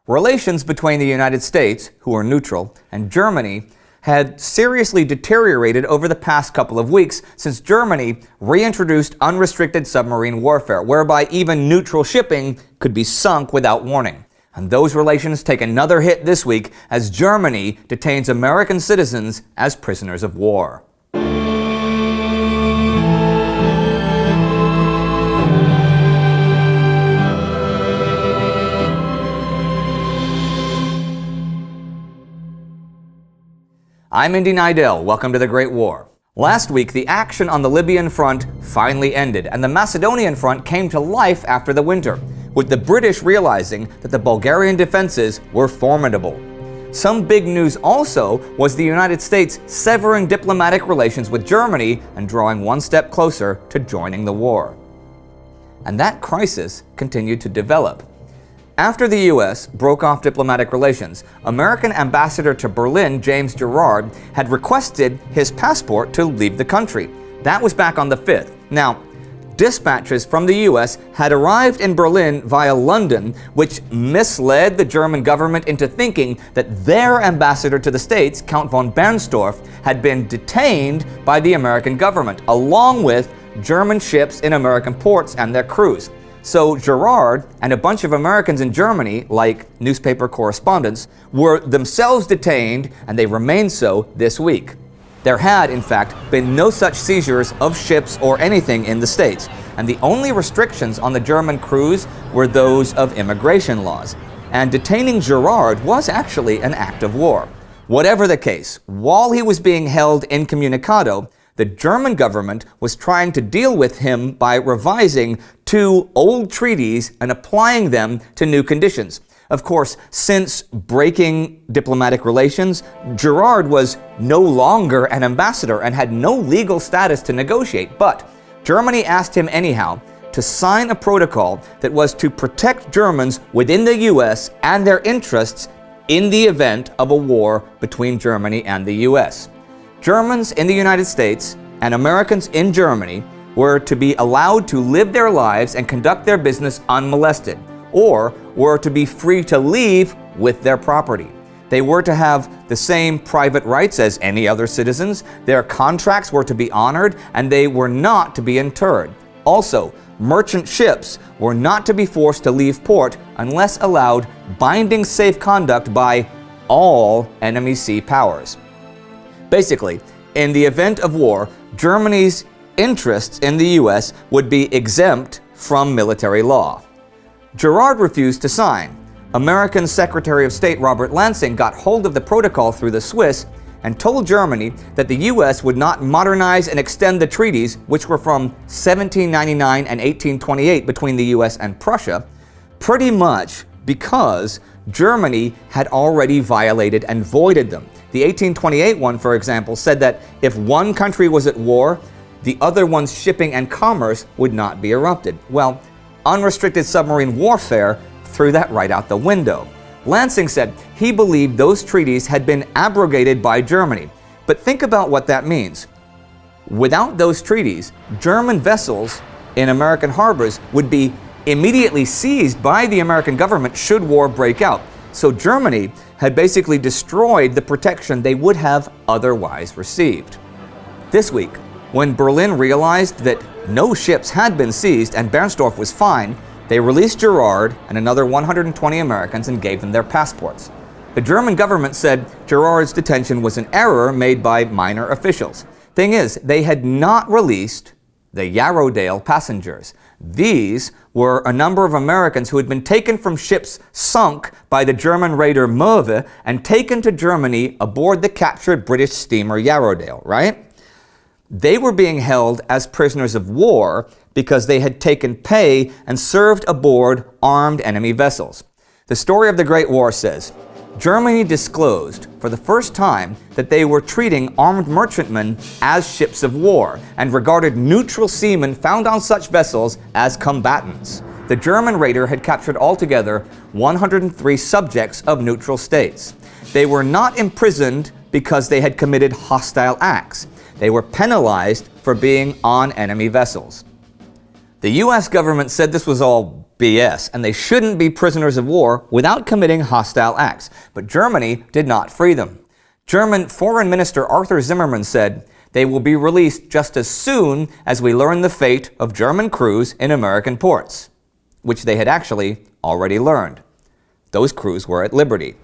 Relations between the United States, who are neutral, and Germany had seriously deteriorated over the past couple of weeks since Germany reintroduced unrestricted submarine warfare, whereby even neutral shipping could be sunk without warning. And those relations take another hit this week as Germany detains American citizens as prisoners of war. I'm Indy Nidell. Welcome to the Great War. Last week, the action on the Libyan front finally ended, and the Macedonian front came to life after the winter, with the British realizing that the Bulgarian defenses were formidable. Some big news also was the United States severing diplomatic relations with Germany and drawing one step closer to joining the war. And that crisis continued to develop. After the U.S. broke off diplomatic relations, American ambassador to Berlin, James Gerard, had requested his passport to leave the country. That was back on the 5th. Now, dispatches from the U.S. had arrived in Berlin via London, which misled the German government into thinking that their ambassador to the States, Count von Bernstorff, had been detained by the American government, along with German ships in American ports and their crews. So Gerard and a bunch of Americans in Germany, like newspaper correspondents, were themselves detained, and they remain so this week. There had, in fact, been no such seizures of ships or anything in the States, and the only restrictions on the German crews were those of immigration laws. And detaining Gerard was actually an act of war. Whatever the case, while he was being held incommunicado, the German government was trying to deal with him by revising two old treaties and applying them to new conditions. Of course, since breaking diplomatic relations, Gerard was no longer an ambassador and had no legal status to negotiate. But Germany asked him anyhow to sign a protocol that was to protect Germans within the U.S. and their interests in the event of a war between Germany and the U.S. Germans in the United States and Americans in Germany were to be allowed to live their lives and conduct their business unmolested, or were to be free to leave with their property. They were to have the same private rights as any other citizens, their contracts were to be honored, and they were not to be interred. Also, merchant ships were not to be forced to leave port unless allowed binding safe conduct by all enemy sea powers. Basically, in the event of war, Germany's interests in the U.S. would be exempt from military law. Gerard refused to sign. American Secretary of State Robert Lansing got hold of the protocol through the Swiss and told Germany that the U.S. would not modernize and extend the treaties, which were from 1799 and 1828 between the U.S. and Prussia, pretty much because Germany had already violated and voided them. The 1828 one, for example, said that if one country was at war, the other one's shipping and commerce would not be interrupted. Well, unrestricted submarine warfare threw that right out the window. Lansing said he believed those treaties had been abrogated by Germany. But think about what that means. Without those treaties, German vessels in American harbors would be immediately seized by the American government should war break out. So Germany had basically destroyed the protection they would have otherwise received. This week, when Berlin realized that no ships had been seized and Bernstorff was fine, they released Gerard and another 120 Americans and gave them their passports. The German government said Gerard's detention was an error made by minor officials. Thing is, they had not released the Yarrowdale passengers. These were a number of Americans who had been taken from ships sunk by the German raider Möwe and taken to Germany aboard the captured British steamer Yarrowdale, right? They were being held as prisoners of war because they had taken pay and served aboard armed enemy vessels. The story of the Great War says, Germany disclosed for the first time that they were treating armed merchantmen as ships of war and regarded neutral seamen found on such vessels as combatants. The German raider had captured altogether 103 subjects of neutral states. They were not imprisoned because they had committed hostile acts. They were penalized for being on enemy vessels. The U.S. government said this was all BS, and they shouldn't be prisoners of war without committing hostile acts. But Germany did not free them. German Foreign Minister Arthur Zimmermann said, "They will be released just as soon as we learn the fate of German crews in American ports," which they had actually already learned. Those crews were at liberty.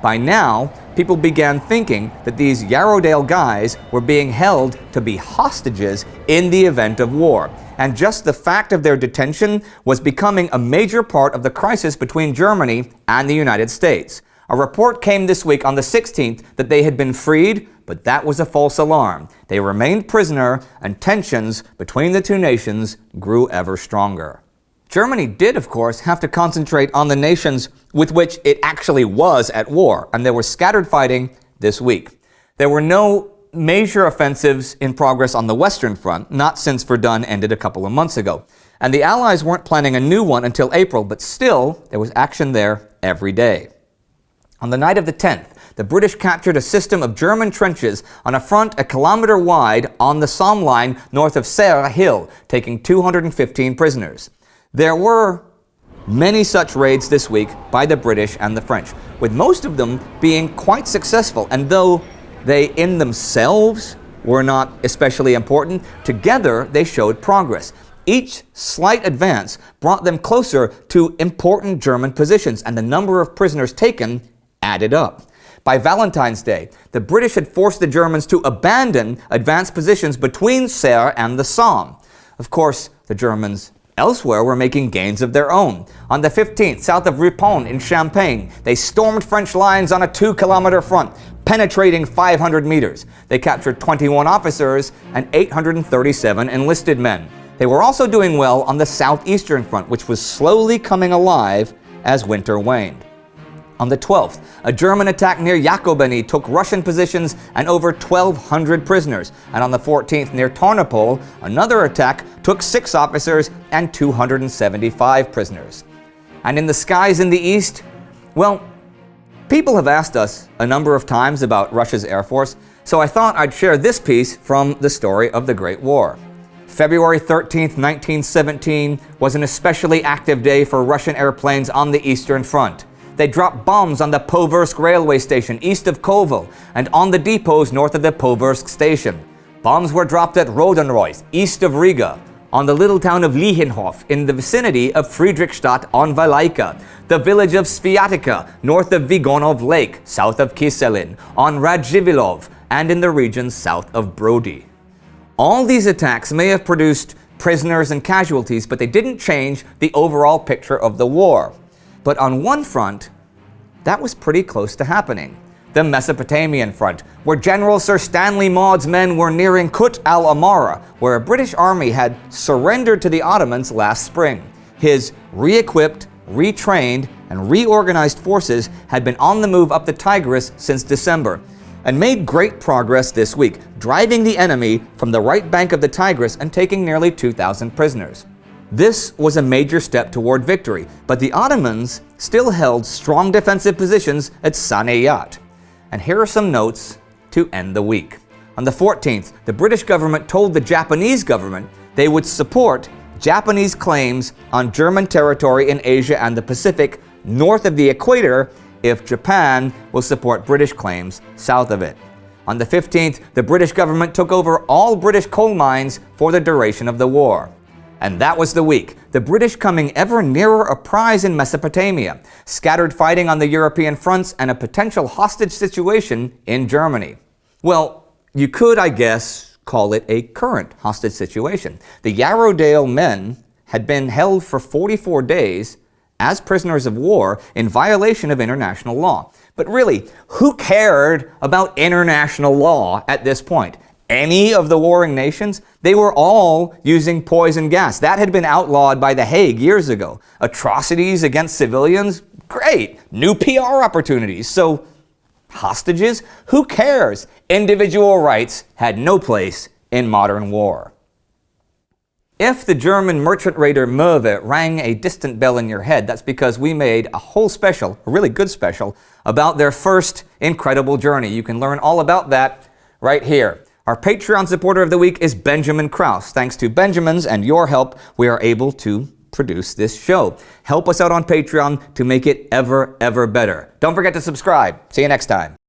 By now, people began thinking that these Yarrowdale guys were being held to be hostages in the event of war, and just the fact of their detention was becoming a major part of the crisis between Germany and the United States. A report came this week on the 16th that they had been freed, but that was a false alarm. They remained prisoner, and tensions between the two nations grew ever stronger. Germany did, of course, have to concentrate on the nations with which it actually was at war, and there was scattered fighting this week. There were no major offensives in progress on the Western Front, not since Verdun ended a couple of months ago. And the Allies weren't planning a new one until April, but still, there was action there every day. On the night of the 10th, the British captured a system of German trenches on a front a kilometer wide on the Somme line north of Serre Hill, taking 215 prisoners. There were many such raids this week by the British and the French, with most of them being quite successful, and though they in themselves were not especially important, together they showed progress. Each slight advance brought them closer to important German positions, and the number of prisoners taken added up. By Valentine's Day, the British had forced the Germans to abandon advanced positions between Serre and the Somme. Of course, the Germans elsewhere were making gains of their own. On the 15th, south of Ripon in Champagne, they stormed French lines on a 2-kilometer front, penetrating 500 meters. They captured 21 officers and 837 enlisted men. They were also doing well on the southeastern front, which was slowly coming alive as winter waned. On the 12th, a German attack near Jakobany took Russian positions and over 1,200 prisoners. And on the 14th, near Tarnopol, another attack took 6 officers and 275 prisoners. And in the skies in the east, well, people have asked us a number of times about Russia's Air Force, so I thought I'd share this piece from the story of the Great War. February 13th, 1917 was an especially active day for Russian airplanes on the Eastern Front. They dropped bombs on the Poversk railway station east of Kovel and on the depots north of the Poversk station. Bombs were dropped at Rodenroys, east of Riga, on the little town of Lienhof in the vicinity of Friedrichstadt on Valaika, the village of Sviatica, north of Vigonov Lake, south of Kiselin, on Radzivilov, and in the regions south of Brody. All these attacks may have produced prisoners and casualties, but they didn't change the overall picture of the war. But on one front, that was pretty close to happening. The Mesopotamian front, where General Sir Stanley Maud's men were nearing Kut al-Amara, where a British army had surrendered to the Ottomans last spring. His re-equipped, retrained, and reorganized forces had been on the move up the Tigris since December, and made great progress this week, driving the enemy from the right bank of the Tigris and taking nearly 2,000 prisoners. This was a major step toward victory, but the Ottomans still held strong defensive positions at Saniyat. And here are some notes to end the week. On the 14th, the British government told the Japanese government they would support Japanese claims on German territory in Asia and the Pacific north of the equator if Japan will support British claims south of it. On the 15th, the British government took over all British coal mines for the duration of the war. And that was the week, the British coming ever nearer a prize in Mesopotamia, scattered fighting on the European fronts, and a potential hostage situation in Germany. Well, you could, I guess, call it a current hostage situation. The Yarrowdale men had been held for 44 days as prisoners of war in violation of international law. But really, who cared about international law at this point? Any of the warring nations? They were all using poison gas. That had been outlawed by The Hague years ago. Atrocities against civilians? Great. New PR opportunities. So, hostages? Who cares? Individual rights had no place in modern war. If the German merchant raider Möwe rang a distant bell in your head, that's because we made a whole special, a really good special, about their first incredible journey. You can learn all about that right here. Our Patreon supporter of the week is Benjamin Krause. Thanks to Benjamin's and your help, we are able to produce this show. Help us out on Patreon to make it ever, ever better. Don't forget to subscribe. See you next time.